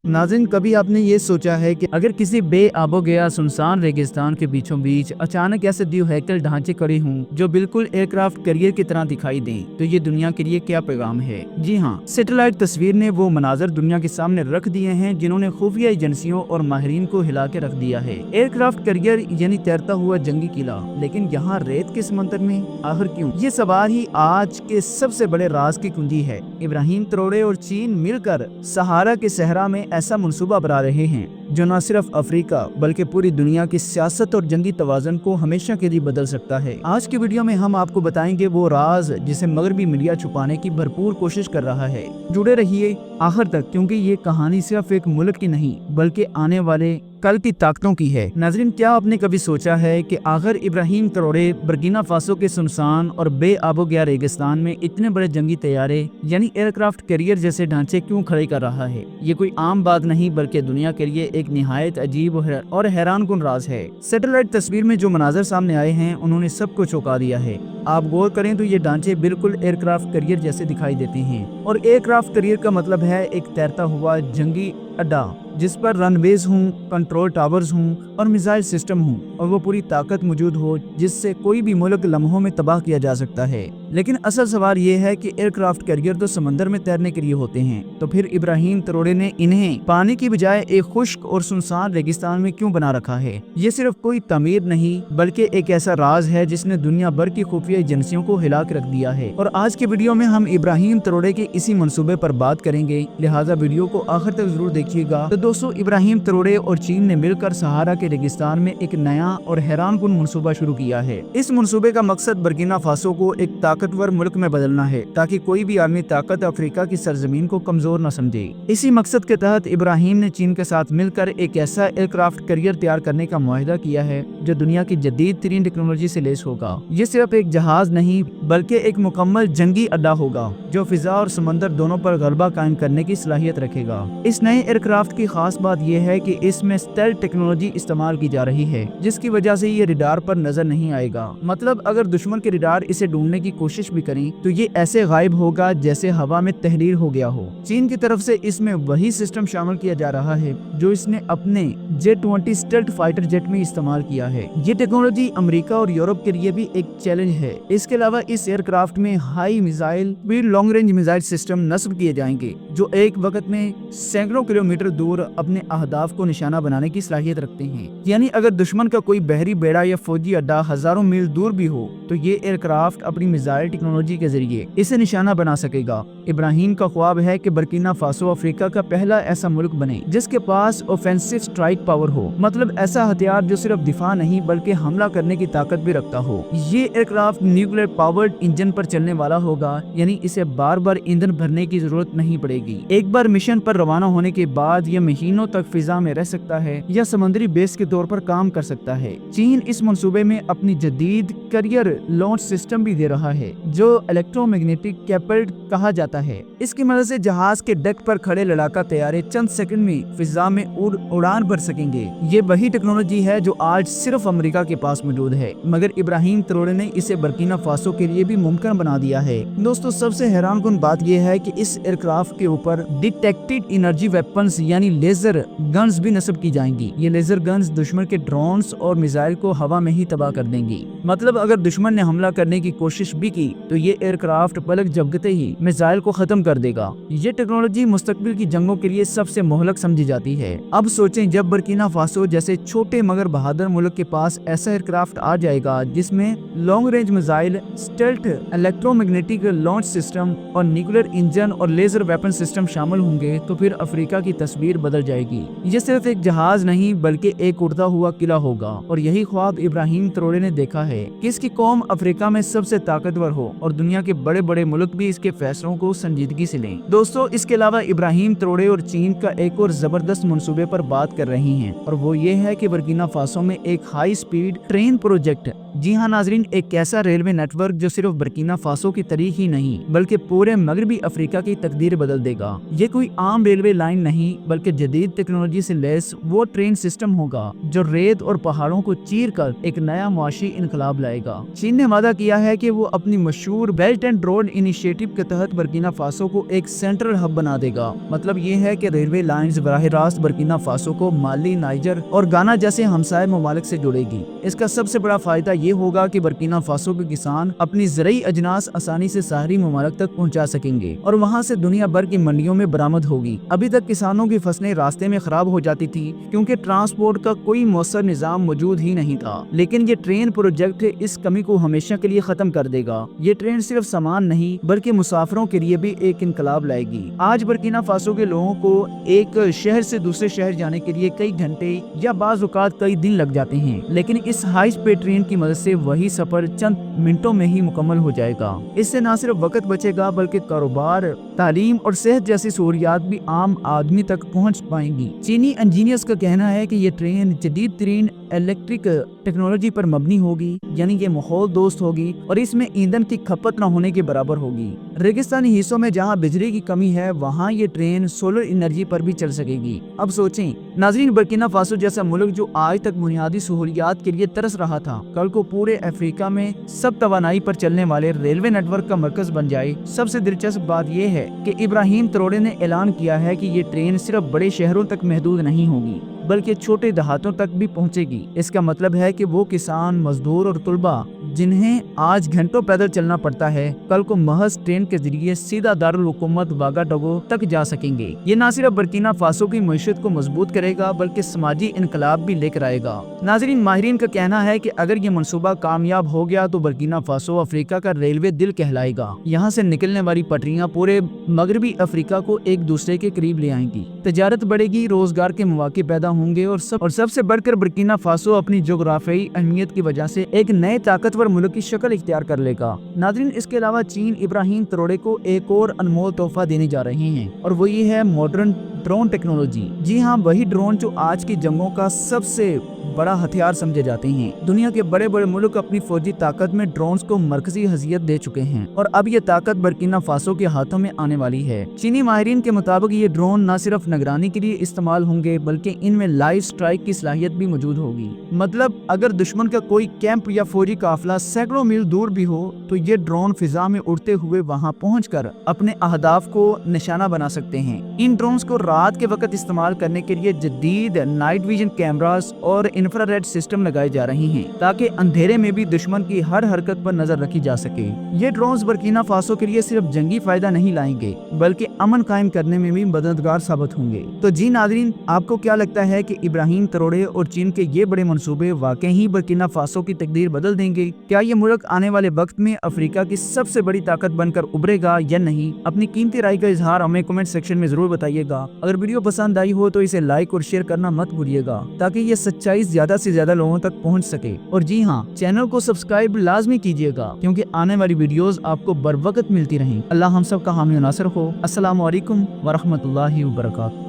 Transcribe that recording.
नाज़रीन, कभी आपने ये सोचा है कि अगर किसी बे आबो गया सुनसान रेगिस्तान के बीचों बीच अचानक ऐसे द्विहैकल ढांचे खड़े हों जो बिल्कुल एयरक्राफ्ट कैरियर की तरह दिखाई दें, तो ये दुनिया के लिए क्या पैगाम है? जी हाँ, सैटेलाइट तस्वीर ने वो मनाजर दुनिया के सामने रख दिए हैं जिन्होंने खुफिया एजेंसियों और माहिरीन को हिला के रख दिया है। एयरक्राफ्ट कैरियर यानी तैरता हुआ जंगी किला, लेकिन यहाँ रेत के समंदर में आखिर क्यों? ये सवाल ही आज के सबसे बड़े राज की कुंजी है। इब्राहिम ट्रोरे और चीन मिलकर सहारा के सहरा में ऐसा मंसूबा बना रहे हैं जो न सिर्फ अफ्रीका बल्कि पूरी दुनिया की सियासत और जंगी तवाज़ुन को हमेशा के लिए बदल सकता है। आज की वीडियो में हम आपको बताएंगे वो राज जिसे मगरबी मीडिया छुपाने की भरपूर कोशिश कर रहा है। जुड़े रहिए आखिर तक, क्योंकि ये कहानी सिर्फ एक मुल्क की नहीं बल्कि आने वाले कल की ताकतों की है। नाज़रीन, क्या आपने कभी सोचा है कि आखिर इब्राहिम ट्रोरे बुर्किना फासो के सुनसान और बे आबो गया रेगिस्तान में इतने बड़े जंगी तैयारे यानी एयरक्राफ्ट कैरियर जैसे ढांचे क्यों खड़े कर रहा है? ये कोई आम बात नहीं बल्कि दुनिया के लिए एक निहायत अजीब और हैरानकुन राज है। सैटेलाइट तस्वीर में जो मनाजर सामने आए हैं उन्होंने सबको चौंका दिया है। आप गौर करें तो ये ढांचे बिल्कुल एयरक्राफ्ट कैरियर जैसे दिखाई देते हैं, और एयरक्राफ्ट कैरियर का मतलब है एक तैरता हुआ जंगी अड्डा जिस पर रनवेज हों, कंट्रोल टावर्स हों और मिसाइल सिस्टम हों, और वो पूरी ताकत मौजूद हो जिससे कोई भी मुल्क लम्हों में तबाह किया जा सकता है। लेकिन असल सवाल ये है कि एयरक्राफ्ट कैरियर तो समंदर में तैरने के लिए होते हैं, तो फिर इब्राहिम ट्रोरे ने इन्हें पानी की बजाय एक खुश्क और सुनसान रेगिस्तान में क्यों बना रखा है? ये सिर्फ कोई तमीर नहीं बल्कि एक ऐसा राज है जिसने दुनिया भर की खुफिया एजेंसियों को हिला के रख दिया है। और आज की वीडियो में हम इब्राहिम ट्रोरे के इसी मंसूबे पर बात करेंगे, लिहाजा वीडियो को आखिर तक जरूर देखिएगा। तो दोस्तों, इब्राहिम ट्रोरे और चीन ने मिलकर सहारा के रेगिस्तान में एक नया और हैरानकुन मंसूबा शुरू किया है। इस मंसूबे का मकसद बुर्किना फासो को एक ताकतवर मुल्क में बदलना है ताकि कोई भी आर्मी ताकत अफ्रीका की सरजमीन को कमजोर न समझे। इसी मकसद के तहत इब्राहिम ने चीन के साथ मिलकर एक ऐसा एयरक्राफ्ट कैरियर तैयार करने का मुआहिदा किया है जो दुनिया की जदीद तरीन टेक्नोलॉजी से लैस होगा। ये सिर्फ एक जहाज नहीं बल्कि एक मुकम्मल जंगी अड्डा होगा जो फिजा और समंदर दोनों पर गलबा कायम करने की सलाहियत रखेगा। इस नए एयरक्राफ्ट की खास बात यह है कि इसमें स्टेल्थ टेक्नोलॉजी इस्तेमाल की जा रही है जिसकी वजह से ये रडार पर नजर नहीं आएगा। मतलब अगर दुश्मन के रडार इसे ढूंढने की कोशिश भी करें तो ये ऐसे गायब होगा जैसे हवा में तहरीर हो गया हो। चीन की तरफ से इसमें वही सिस्टम शामिल किया जा रहा है जो इसने अपने J-20 स्टेल्थ फाइटर जेट में इस्तेमाल किया है। ये टेक्नोलॉजी अमेरिका और यूरोप के लिए भी एक चैलेंज है। इसके अलावा इस एयरक्राफ्ट में हाई मिसाइल भी लॉन्ग रेंज मिसाइल सिस्टम नस्ब किए जाएंगे जो एक वक्त में सैकड़ों किलोमीटर दूर अपने अहदाफ को निशाना बनाने की सलाहियत रखते हैं। यानी अगर दुश्मन का कोई बहरी बेड़ा या फौजी अड्डा हजारों मील दूर भी हो तो ये एयरक्राफ्ट अपनी मिसाइल टेक्नोलॉजी के जरिए इसे निशाना बना सकेगा। इब्राहिम का ख्वाब है कि बुर्किना फासो अफ्रीका का पहला ऐसा मुल्क बने जिसके पास ऑफेंसिव स्ट्राइक पावर हो, मतलब ऐसा हथियार जो सिर्फ दिफा नहीं बल्कि हमला करने की ताकत भी रखता हो। ये एयरक्राफ्ट न्यूक्लियर पावर्ड इंजन पर चलने वाला होगा, यानी इसे बार बार ईंधन भरने की जरूरत नहीं पड़ेगी। एक बार मिशन पर रवाना होने के बाद यह महीनों तक फिजा में रह सकता है या समुद्री बेस के तौर पर काम कर सकता है। चीन इस मंसूबे में अपनी जदीद कैरियर लॉन्च सिस्टम भी दे रहा है जो इलेक्ट्रोमैग्नेटिक कैपल्ड कहा जाता है। इसकी मदद से जहाज के डेक पर खड़े लड़ाका तैयारे चंद सेकंड में फिजा में उड़ान भर सकेंगे। ये वही टेक्नोलॉजी है जो आज सिर्फ अमेरिका के पास मौजूद है, मगर इब्राहिम ट्रोरे ने इसे बुर्किना फासो के लिए भी मुमकिन बना दिया है। दोस्तों, सबसे हैरानकुन बात यह है कि इस एयरक्राफ्ट के ऊपर डिटेक्टेड एनर्जी वेपन्स यानी लेजर गन्स भी नस्ब की जाएंगी। ये लेजर गन्स दुश्मन के ड्रोन्स और मिसाइल को हवा में ही तबाह कर देंगी। मतलब अगर दुश्मन ने हमला करने की कोशिश भी की तो ये एयरक्राफ्ट पलक झपकते ही मिसाइल को खत्म कर देगा। ये टेक्नोलॉजी मुस्तकबिल की जंगों के लिए सबसे मोहलक समझी जाती है। अब सोचें, जब बुर्किना फासो जैसे छोटे मगर बहादुर मुल्क के पास ऐसा एयरक्राफ्ट आ जाएगा जिसमें long range missile, stealth electromagnetic launch system और न्यूक्लियर इंजन और लेजर वेपन सिस्टम शामिल होंगे, तो फिर अफ्रीका की तस्वीर बदल जाएगी। ये सिर्फ एक जहाज नहीं बल्कि एक उड़ता हुआ किला होगा। और यही ख्वाब इब्राहिम ट्रोरे ने देखा है कि इसकी कौम अफ्रीका में सबसे ताकतवर हो और दुनिया के बड़े बड़े मुल्क भी इसके फैसलों को संजीदगी से लें। दोस्तों, इसके अलावा इब्राहिम ट्रोरे और चीन का एक और जबरदस्त मंसूबे पर बात कर रही हैं, और वो ये है कि बुर्किना फासो में एक हाई स्पीड ट्रेन प्रोजेक्ट जी हाँ नाजरीन, एक ऐसा रेलवे नेटवर्क जो सिर्फ बर्किना फासो की तारीख ही नहीं बल्कि पूरे मगरबी अफ्रीका की तकदीर बदल देगा। ये कोई आम रेलवे लाइन नहीं बल्कि जदीद टेक्नोलॉजी से लैस वो ट्रेन सिस्टम होगा जो रेत और पहाड़ों को चीर कर एक नया मुआशी इनकलाब लाएगा। चीन ने वादा किया है कि वो अपनी मशहूर बेल्ट एंड रोड इनिशिएटिव के तहत बर्किना फासो को एक सेंट्रल हब बना देगा। मतलब ये है कि रेलवे लाइंस बराह रास्त बर्किना फासो को माली, नाइजर और गाना जैसे हमसाये ममालिक से जुड़ेगी। इसका सबसे बड़ा फायदा ये होगा कि बर्किना फासो के किसान अपनी ज़रूरी अजनास आसानी से साहरी ममालिक तक पहुंचा सकेंगे और वहां से दुनिया भर की मंडियों में बरामद होगी। अभी तक किसानों की फसलें रास्ते में खराब हो जाती थी क्योंकि ट्रांसपोर्ट का कोई मौसर निजाम मौजूद ही नहीं था, लेकिन ये ट्रेन प्रोजेक्ट इस कमी को हमेशा के लिए खत्म कर देगा। ये ट्रेन सिर्फ सामान नहीं बल्कि मुसाफिरों के लिए भी एक इनकलाब लाएगी। आज बर्किना फासो के लोगों को एक शहर से दूसरे शहर जाने के लिए कई घंटे या बाज़ औक़ात कई दिन लग जाते हैं, लेकिन इस हाई स्पीड ट्रेन की मदद से वही सफर चंद मिनटों में ही मुकम्मल हो जाएगा। इससे न सिर्फ वक्त बचेगा बल्कि कारोबार, तालीम और सेहत जैसी सहूलियात भी आम आदमी तक पहुंच पाएंगी। चीनी इंजीनियर्स का कहना है कि ये ट्रेन जदीद तरीन इलेक्ट्रिक टेक्नोलॉजी पर मबनी होगी, यानी ये माहौल दोस्त होगी और इसमें ईंधन की खपत न होने के बराबर होगी। रेगिस्तानी हिस्सों में जहां बिजली की कमी है वहां ये ट्रेन सोलर एनर्जी पर भी चल सकेगी। अब सोचें नाजरीन, बर्किना फासो जैसा मुल्क जो आज तक बुनियादी सहूलियात के लिए तरस रहा था, कल को पूरे अफ्रीका में सब तवानाई पर चलने वाले रेलवे नेटवर्क का मरकज बन जाए। सबसे दिलचस्प बात यह है कि इब्राहिम ट्रोरे ने ऐलान किया है कि ये ट्रेन सिर्फ बड़े शहरों तक महदूद नहीं होगी बल्कि छोटे देहातों तक भी पहुंचेगी। इसका मतलब है कि वो किसान, मजदूर और तुलबा जिन्हें आज घंटों पैदल चलना पड़ता है, कल को महज ट्रेन के जरिए सीधा दारुल हुकूमत वागाटोगो तक जा सकेंगे। ये न सिर्फ बर्किना फासो की मईशत को मजबूत करेगा बल्कि समाजी इनकलाब भी लेकर आएगा। नाजरीन, माहिरीन का कहना है कि अगर ये मनसूबा कामयाब हो गया तो बर्किना फासो अफ्रीका का रेलवे दिल कहलाएगा। यहाँ से निकलने वाली पटरियाँ पूरे मगरबी अफ्रीका को एक दूसरे के करीब ले आएंगी, तजारत बढ़ेगी, रोजगार के मौके पैदा होंगे और सबसे बढ़कर बर्किना फासो अपनी जोग्राफियाई अहमियत की वजह से एक नए ताकतवर मुल्क की शक्ल इख्तियार कर लेगा। नाज़रीन, इसके अलावा चीन इब्राहिम ट्रोरे को एक और अनमोल तोहफा देने जा रहे हैं और वो ये है मॉडर्न ड्रोन टेक्नोलॉजी। जी हाँ, वही ड्रोन जो आज की जंगों का सबसे बड़ा हथियार समझे जाते हैं। दुनिया के बड़े बड़े मुल्क अपनी फौजी ताकत में ड्रोन्स को मरकजी हैसियत दे चुके हैं और अब ये ताकत बर्किना फासो के हाथों में आने वाली है। चीनी माहिरीन के मुताबिक ये ड्रोन न सिर्फ निगरानी के लिए इस्तेमाल होंगे बल्कि इनमें लाइव स्ट्राइक की सलाहियत भी मौजूद होगी। मतलब अगर दुश्मन का कोई कैंप या फौजी काफिला सैकड़ों मील दूर भी हो तो ये ड्रोन फिजा में उड़ते हुए वहाँ पहुँचकर अपने अहदाफ को निशाना बना सकते हैं। इन ड्रोन्स को रात के वक्त इस्तेमाल करने के लिए जदीद नाइट विजन कैमरास और इंफ्रारेड सिस्टम लगाए जा रहे हैं ताकि अंधेरे में भी दुश्मन की हर हरकत पर नजर रखी जा सके। ये ड्रोन्स बर्किना फासो के लिए सिर्फ जंगी फायदा नहीं लाएंगे बल्कि अमन कायम करने में भी मददगार साबित होंगे। तो जी नाज़रीन, आपको क्या लगता है कि इब्राहिम ट्रोरे और चीन के ये बड़े मंसूबे वाकई ही बर्किना फासो की तकदीर बदल देंगे? क्या ये मुल्क आने वाले वक्त में अफ्रीका की सबसे बड़ी ताकत बनकर उभरेगा या नहीं? अपनी कीमती राय का इजहार हमें कमेंट सेक्शन में जरूर बताइएगा। अगर वीडियो पसंद आई हो तो इसे लाइक और शेयर करना मत भूलिएगा ताकि ये सच्चाई ज्यादा से ज्यादा लोगों तक पहुंच सके। और जी हाँ, चैनल को सब्सक्राइब लाजमी कीजिएगा क्योंकि आने वाली वीडियोस आपको बर वक्त मिलती रहें। अल्लाह हम सब का हामी नासिर हो। अस्सलाम वालेकुम व रहमतुल्लाहि व बरकातहू।